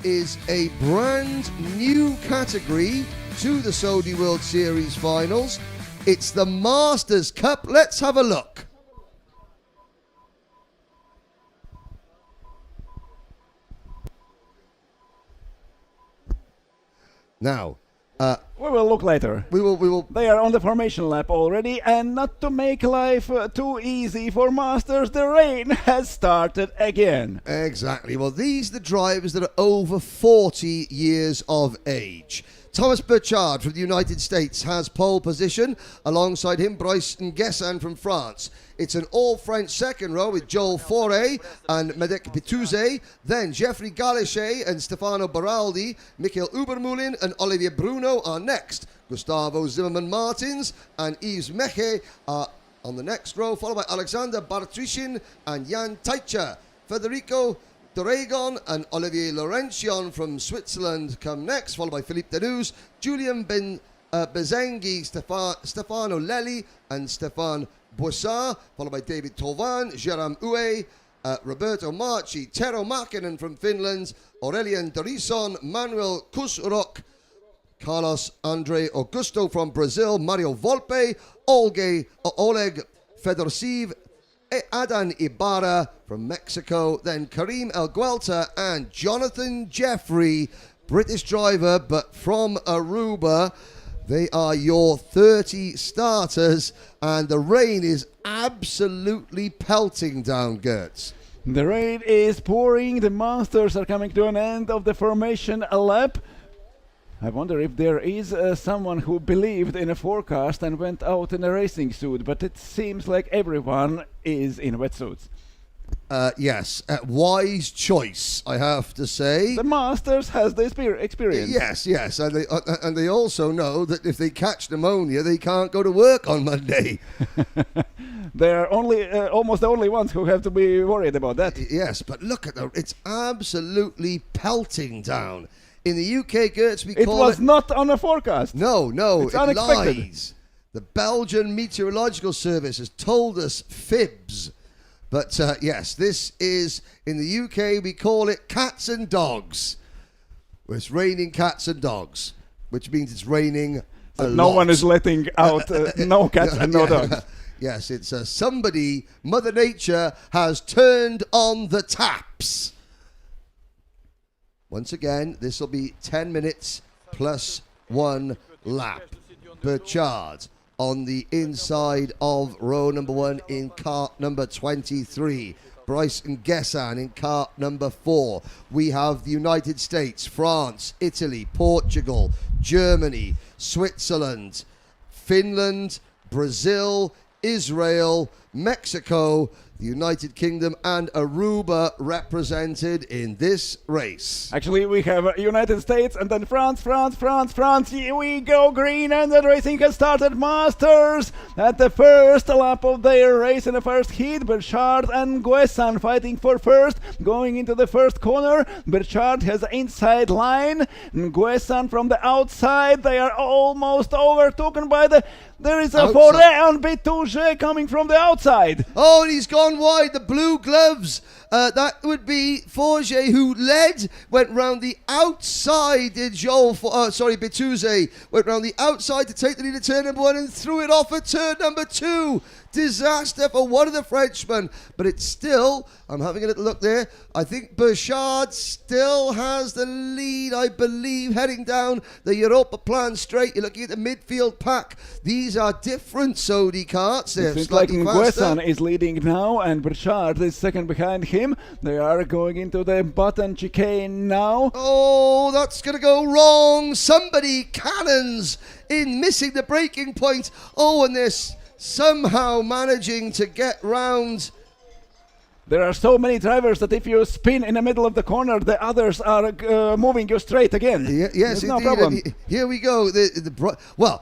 is a brand new category to the Sodi World Series Finals. It's the Masters Cup. Let's have a look. Now, we will look later. We will. They are on the formation lap already, and not to make life too easy for Masters, the rain has started again. Exactly. Well, these are the drivers that are over 40 years of age. Thomas Burchard from the United States has pole position. Alongside him, Bryson Gessan from France. It's an all-French second row with Joel Fauré and Medek Bitouze. Then Geoffrey Galichet and Stefano Baraldi. Michael Ubermoulin and Olivier Bruno are next. Gustavo Zimmermann-Martins and Yves Meche are on the next row, followed by Alexander Bartrishin and Jan Teicher. Federico Doregon and Olivier Laurentian from Switzerland come next, followed by Philippe Danous, Julian Bezenghi, Stefano Lelli and Stefan Boissard, followed by David Tovan, Jérôme Houet, Roberto Marchi, Tero Makinen from Finland, Aurelien Dorison, Manuel Kusrok, Carlos Andre Augusto from Brazil, Mario Volpe, Oleg Fedorsiv, Adan Ibarra from Mexico, then Karim El Guelta and Jonathan Jeffrey, British driver but from Aruba. They are your 30 starters, and the rain is absolutely pelting down, Gertz. The rain is pouring, the Masters are coming to an end of the formation lap. I wonder if there is someone who believed in a forecast and went out in a racing suit, but it seems like everyone is in wetsuits. Yes, wise choice, I have to say. The Masters has the experience. Yes, and they also know that if they catch pneumonia, they can't go to work on Monday. They're almost the only ones who have to be worried about that. Yes, but look at it's absolutely pelting down. In the UK, Gertz, it was not on a forecast. No, it's unexpected. Lies. The Belgian Meteorological Service has told us fibs. But yes, this is, in the UK, we call it cats and dogs. Well, it's raining cats and dogs, which means it's raining a lot. No one is letting out no cats and no dogs. Yes, it's somebody, Mother Nature, has turned on the taps. Once again, this will be 10 minutes plus 1 lap. Burchard on the inside of row number 1 in cart number 23. Bryson Gessan in cart number 4. We have the United States, France, Italy, Portugal, Germany, Switzerland, Finland, Brazil, Israel, Mexico, the United Kingdom and Aruba represented in this race. Actually, we have United States and then France. Here we go, green, and the racing has started. Masters at the first lap of their race in the first heat. Burchard and Gessan fighting for first, going into the first corner. Burchard has the inside line. Gessan from the outside. They are almost overtaken by the... There is a Fauré and Bitouze coming from the outside. Oh, and he's gone wide. The blue gloves. That would be Fauré, who led, went round the outside. Bitouze went round the outside to take the lead at turn number 1 and threw it off at turn number 2. Disaster for one of the Frenchmen, but it's still, I'm having a little look there, I think Burchard still has the lead, I believe, heading down the Europa Plan straight. You're looking at the midfield pack. These are different Sodi karts. They're it seems slightly like faster. Gessan is leading now, and Burchard is second behind him. They are going into the button chicane now. Oh, that's going to go wrong. Somebody cannons in, missing the braking point. Oh, and this somehow managing to get round. There are so many drivers that if you spin in the middle of the corner, the others are moving you straight again. Yes, no problem. Here we go.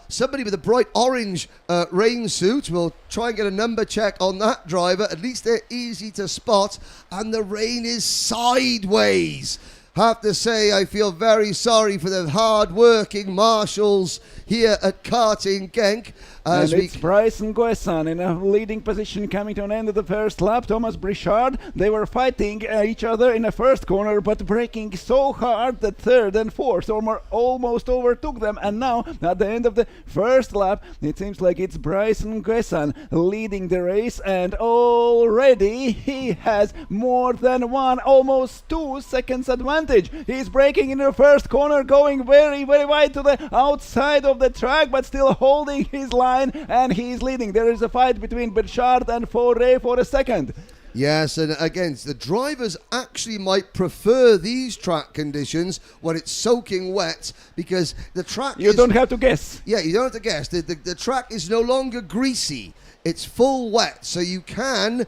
Somebody with a bright orange rain suit will try and get a number check on that driver. At least they're easy to spot. And the rain is sideways. have to say I feel very sorry for the hard-working marshals here at Karting Genk. And it's Bryson Guessan in a leading position coming to an end of the first lap. Thomas Brichard, they were fighting each other in the first corner, but braking so hard that third and fourth almost overtook them. And now, at the end of the first lap, it seems like it's Bryson Guessan leading the race, and already he has more than almost 2 seconds advantage. He's braking in the first corner, going very, very wide to the outside of the track, but still holding his line, and he's leading. There is a fight between Burchard and Fauré for a second. Yes, and again, the drivers actually might prefer these track conditions when it's soaking wet, because the track You don't have to guess. Yeah, you don't have to guess. The track is no longer greasy. It's full wet, so you can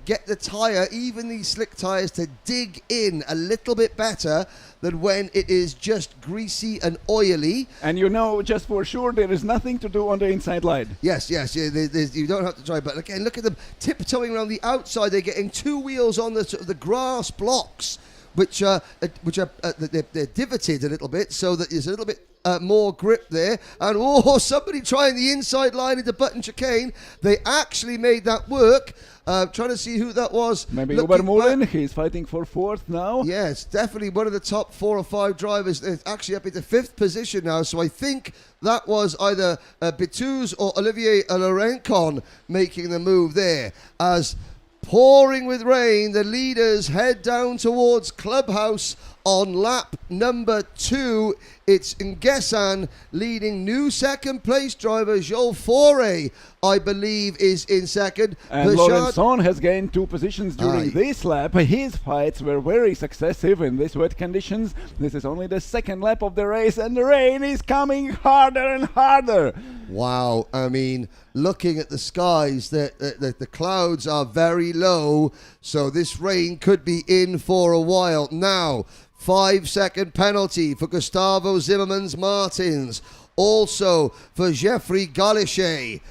get the tyre, even these slick tyres, to dig in a little bit better than when it is just greasy and oily. And you know, just for sure, there is nothing to do on the inside line. Yes, yeah, you don't have to try. But again, look at them tiptoeing around the outside. They're getting 2 wheels on the grass blocks, which are they're divoted a little bit, so that there's a little bit more grip there. And somebody trying the inside line into Button Chicane. They actually made that work. Trying to see who that was. Maybe Ubermullen. He's fighting for fourth now. Yes, definitely one of the top 4 or 5 drivers. They're actually up into 5th position now. So I think that was either Bitous or Olivier Laurencon making the move there. As pouring with rain, the leaders head down towards Clubhouse on lap number 2. It's Nguessan leading. New second place driver Joel Fauré, I believe, is in second. And Laurenson has gained 2 positions during this lap. His fights were very successive in these wet conditions. This is only the second lap of the race, and the rain is coming harder and harder. Wow, I mean, looking at the skies, the clouds are very low, so this rain could be in for a while. Now, 5-second penalty for Gustavo Zimmermans Martins. Also for Geoffrey Galichet,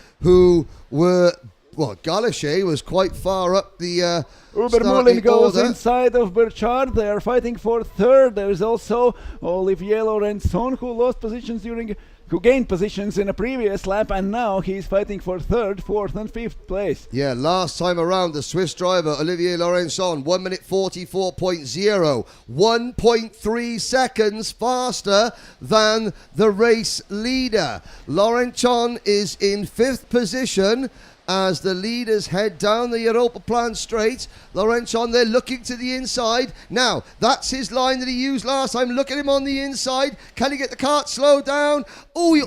Galichet was quite far up the Ubermullen goes inside of Burchard. They are fighting for third. There is also Olivier Laurenson, who gained positions in a previous lap, and now he's fighting for third, fourth, and fifth place. Yeah, last time around, the Swiss driver Olivier Laurenson, 1 minute 44.0, 1.3 seconds faster than the race leader. Laurenson is in 5th position as the leaders head down the Europa Plan straight. Laurenson, they're looking to the inside. Now, that's his line that he used last time. Look at him on the inside. Can he get the cart slowed down? Oh, he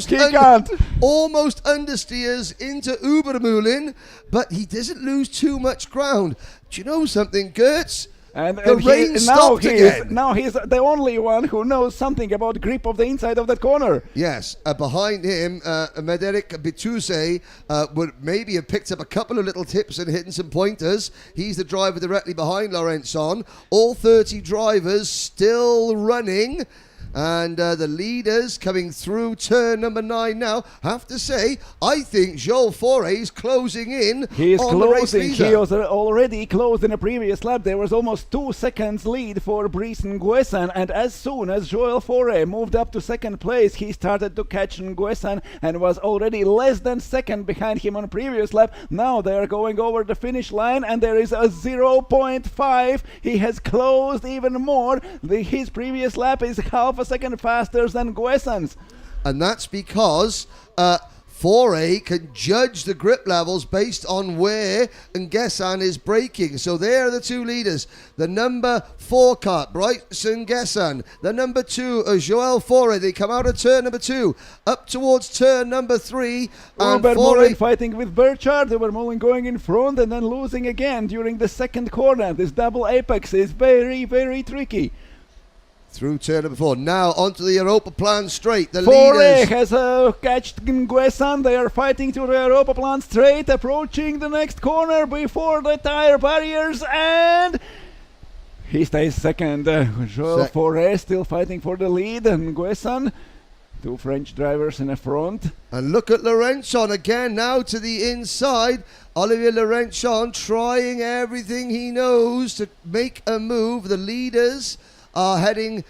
can't. Almost understeers into Ubermullen, but he doesn't lose too much ground. Do you know something, Gertz? And the rain stopped again. Now he's the only one who knows something about grip of the inside of that corner. Yes, behind him, Médéric Bitouze would maybe have picked up a couple of little tips and hidden some pointers. He's the driver directly behind Laurenson. All 30 drivers still running. And the leaders coming through turn number 9 now. Have to say, I think Joel Fauré is closing in. He is closing. He was already closed in a previous lap. There was almost 2 seconds lead for Bryson Nguessan, and as soon as Joel Fauré moved up to second place, he started to catch Nguessan and was already less than second behind him on previous lap. Now they are going over the finish line, and there is a 0.5. He has closed even more. His previous lap is half a second faster than Nguessan's. And that's because Fauré can judge the grip levels based on where Nguessan is braking. So there are the 2 leaders. The number 4 kart, Bryson Nguessan. The number 2, Joel Fauré. They come out of turn number 2, up towards turn number 3. And Ubermullen fighting with Burchard. Ubermullen going in front and then losing again during the second corner. This double apex is very, very tricky. Through turn number 4. Now onto the Europa Plan straight. The Fauré leaders has catched Nguessan. They are fighting to the Europa Plan straight, approaching the next corner before the tire barriers, and he stays second. Joel Fauré still fighting for the lead, and Nguessan, 2 French drivers in the front. And look at Laurenson again now to the inside. Olivier Laurenson trying everything he knows to make a move. The leaders are heading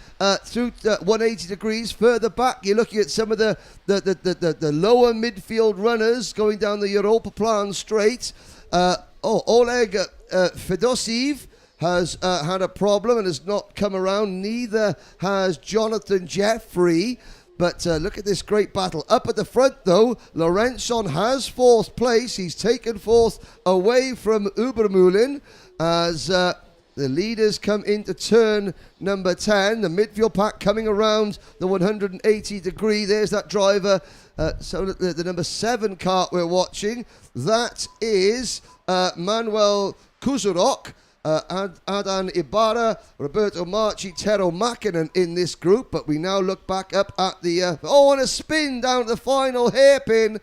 through 180 degrees. Further back, you're looking at some of the lower midfield runners going down the Europa Plan straight. Oleg Fedosiv has had a problem and has not come around. Neither has Jonathan Jeffrey. But look at this great battle. Up at the front, though, Lorenzon has fourth place. He's taken fourth away from Ubermühlen as the leaders come into turn number 10. The midfield pack coming around the 180 degree. There's that driver. So the number 7 kart we're watching. That is Manuel Kuzurok. Adan Ibarra, Roberto Marchi, Tero Makinen in this group, but we now look back up at the and a spin down at the final hairpin.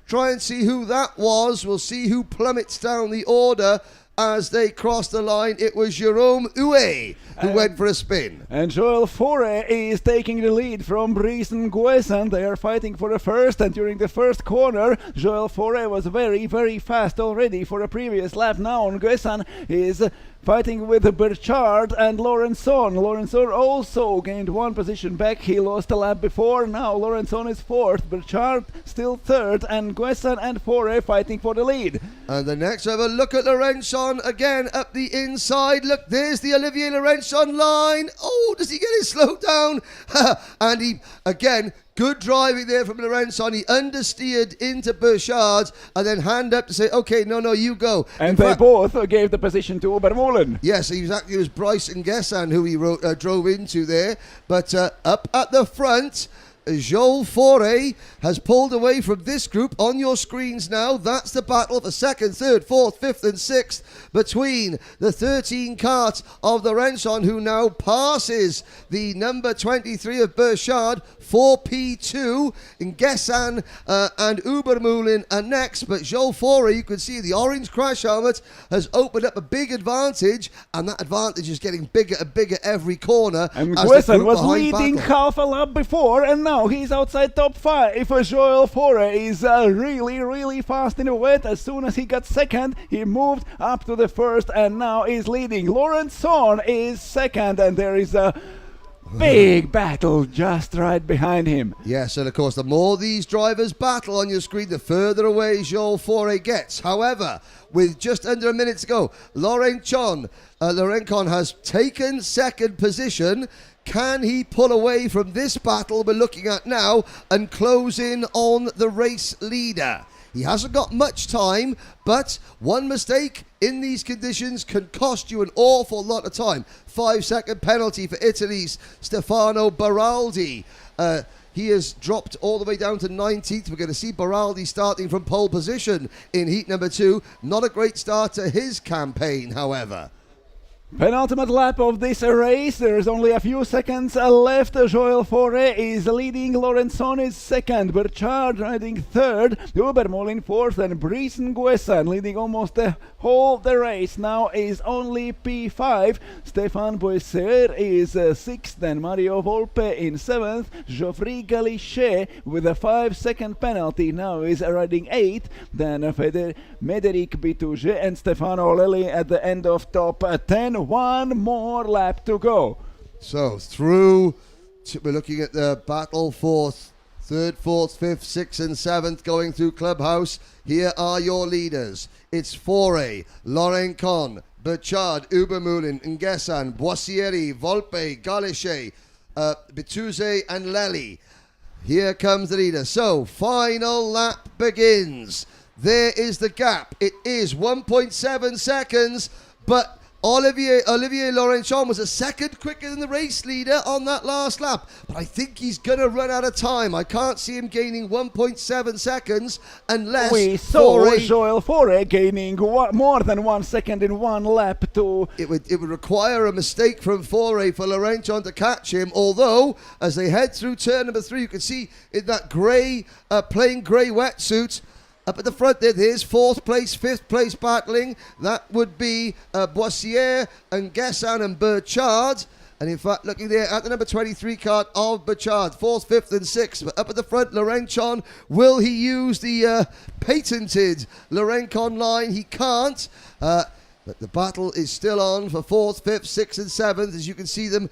Try and see who that was. We'll see who plummets down the order as they cross the line. It was Jerome Uwe who went for a spin. And Joel Faure is taking the lead from Brice and Guesan. They are fighting for the first, and during the first corner, Joel Faure was very, very fast already for a previous lap. Now Guesan is fighting with Burchard and Lorenzon. Lorenzon also gained one position back. He lost a lap before. Now Lorenzon is fourth, Burchard still third, and Guesan and Faure fighting for the lead. And the next, have a look at Lorenzon again up the inside. Look, there's the Olivier Lorenzon line. Oh, does he get it slowed down? And he, again, good driving there from Lorenzon. He understeered into Burchard and then hand up to say, okay, no, you go. And they both gave the position to Obermühlen. Yes, exactly. It was Bryce and Gessan who he drove into there. But up at the front, Joel Faure has pulled away from this group on your screens now. That's the battle for second, third, fourth, fifth and sixth between the 13 kart of the Lorenzon, who now passes the number 23 of Burchard. 4P2 in Gessan and Ubermühlen are next, but Joel Faure, you can see the orange crash helmet has opened up a big advantage, and that advantage is getting bigger and bigger every corner. And Guesan was leading half a lap before, and now he's outside top 5. Joel Faure is really, really fast in the wet. As soon as he got second, he moved up to the first and now is leading. Lorenzon is second, and there is a big battle just right behind him. Yes, and of course, the more these drivers battle on your screen, the further away Joel Faure gets. However, with just under a minute to go, Lorenzon has taken second position. Can he pull away from this battle we're looking at now and close in on the race leader? He hasn't got much time, but one mistake in these conditions can cost you an awful lot of time. 5-second penalty for Italy's Stefano Baraldi. He has dropped all the way down to 19th. We're going to see Baraldi starting from pole position in heat number 2. Not a great start to his campaign, however. Penultimate lap of this race. There is only a few seconds left. Joel Faure is leading. Lorenzon is second. Burchard riding third. Ubermühlen fourth. And Brice and Guesan leading almost the whole the race. Now is only P5. Stéphane Boisser is sixth. And Mario Volpe in seventh. Geoffrey Galichet with a 5-second penalty now is riding eighth. Then Médéric Bitouget and Stefano Lelli at the end of top 10. One more lap to go. So we're looking at the battle for third, fourth, fifth, sixth and seventh going through Clubhouse. Here are your leaders. It's Faure, Lorenzon, Burchard, Ubermühlen, Ngessan, Boissieri, Volpe, Galichet, Bitouze and Lelli. Here comes the leader. So final lap begins. There is the gap. It is 1.7 seconds, but Olivier Lorenzon was a second quicker than the race leader on that last lap. But I think he's going to run out of time. I can't see him gaining 1.7 seconds unless we saw Joel Faure gaining more than 1 second in one lap. It would require a mistake from Faure for Lorenzon to catch him. Although, as they head through turn number 3, you can see in that plain grey wetsuit, up at the front there's fourth place, fifth place battling. That would be Boissier and Gessan and Burchard. And in fact, looking there at the number 23 kart of Burchard, fourth, fifth and sixth. But up at the front, Lorenzon, will he use the patented Lorenzon line? He can't. But the battle is still on for fourth, fifth, sixth and seventh. As you can see them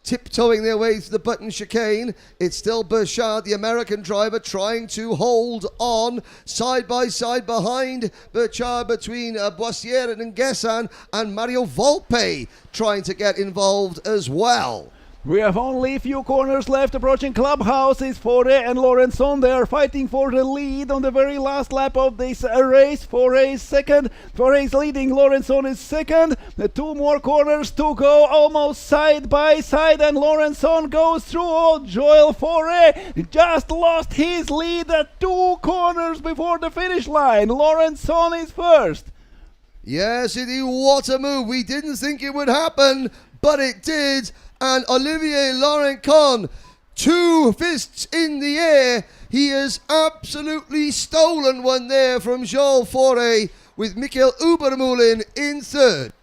tiptoeing their way to the button chicane. It's still Burchard, the American driver, trying to hold on side by side behind Burchard between Boissier and Nguessan, and Mario Volpe trying to get involved as well. We have only a few corners left. Approaching clubhouse is Fore and Lorenson. They are fighting for the lead on the very last lap of this race. Fore is second. Fore is leading. Lorenson is second. The 2 more corners to go, almost side by side, and Lorenson goes through. Oh, Joel Fore just lost his lead at 2 corners before the finish line. Lorenson is first. Yes, indeed, what a move. We didn't think it would happen, but it did. And Olivier Laurencon, 2 fists in the air. He has absolutely stolen one there from Joel Fore, with Michael Ubermulin in third.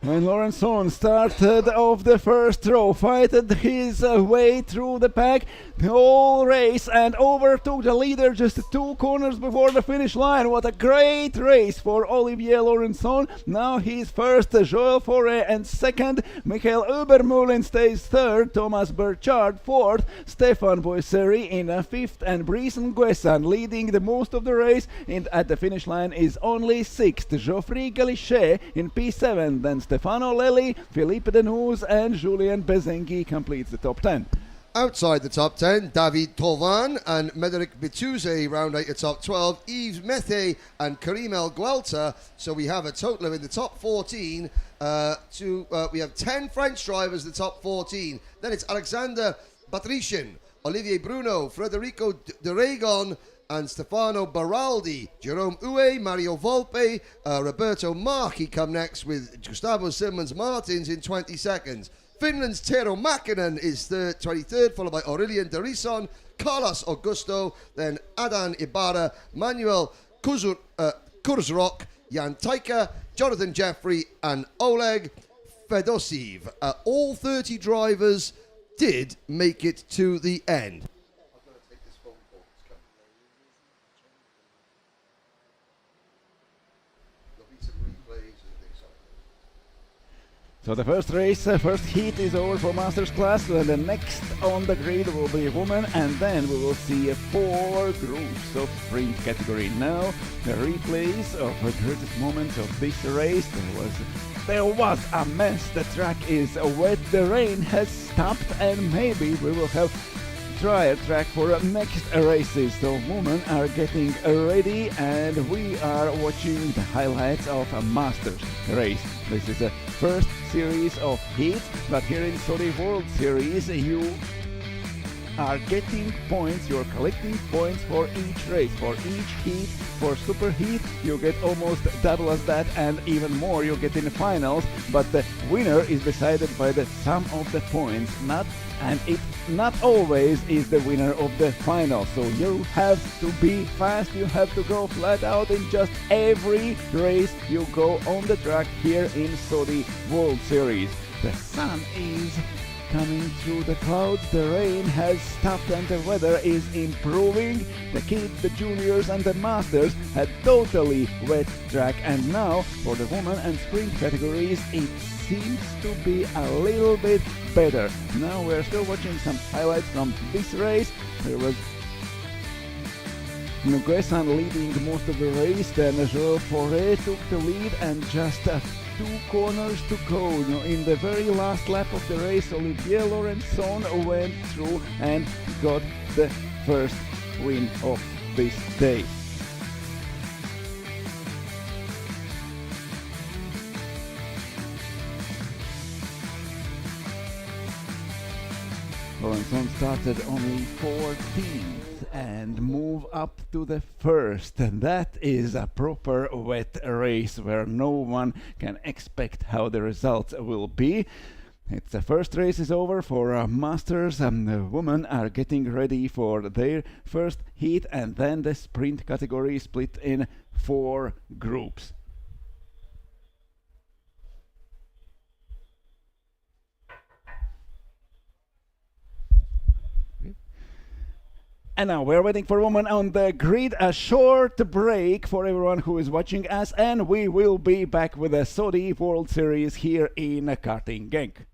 When Lorenson started off the first row, fighted his way through the pack the whole race and overtook the leader just 2 corners before the finish line. What a great race for Olivier Lorenson. Now he's first, Joel Fore, and second, Michael Ubermulin stays third, Thomas Burchard fourth, Stefan Boisseri in fifth, and Brice Nguessan leading the most of the race. At the finish line is only sixth, Geoffrey Galichet in P7, then Stefano Lelli, Philippe Denous, and Julien Bezengi completes the top 10. Outside the top 10, David Tovan and Médéric Bitouze round out the top 12, Yves Methe and Karim El Guelta. So we have a total of in the top 14, we have 10 French drivers in the top 14. Then it's Alexander Batrician, Olivier Bruno, Federico de Regon, and Stefano Baraldi. Jerome Uwe, Mario Volpe, Roberto Marchi come next with Gustavo Simmons Martins in 20 seconds. Finland's Tero Mäkinen is 23rd, followed by Aurelien Derison, Carlos Augusto, then Adan Ibarra, Manuel Kurzrock, Jan Taika, Jonathan Jeffrey, and Oleg Fedosiv. All 30 drivers did make it to the end. So the first race, first heat is over for Masters class, and the next on the grid will be a woman, and then we will see 4 groups of sprint category. Now the replays of the greatest moments of this race. There was a mess. The track is wet, the rain has stopped, and maybe we will have drier track for next races. So women are getting ready, and we are watching the highlights of a Masters race. This is the first series of heats, but here in Sodi World Series you are getting points, you're collecting points for each race, for each heat. For super heat you get almost double as that, and even more you get in the finals, but the winner is decided by the sum of the points, and it not always is the winner of the final. So you have to be fast, you have to go flat out in just every race you go on the track here in Sodi World Series. The sun is coming through the clouds, the rain has stopped, and the weather is improving. The kids, the juniors, and the masters had totally wet track, and now for the women and sprint categories it seems to be a little bit better. Now we're still watching some highlights from this race. There was Nguessan leading most of the race, then Joel Fore took the lead, and just 2 corners to go. In the very last lap of the race, Olivier Laurenson went through and got the first win of this day. Laurenson started only 14th and move up to the first, and that is a proper wet race where no one can expect how the results will be. It's the first race is over for Masters, and the women are getting ready for their first heat, and then the sprint category split in 4 groups. And now we're waiting for women on the grid. A short break for everyone who is watching us, and we will be back with the Sodi World Series here in Karting Genk.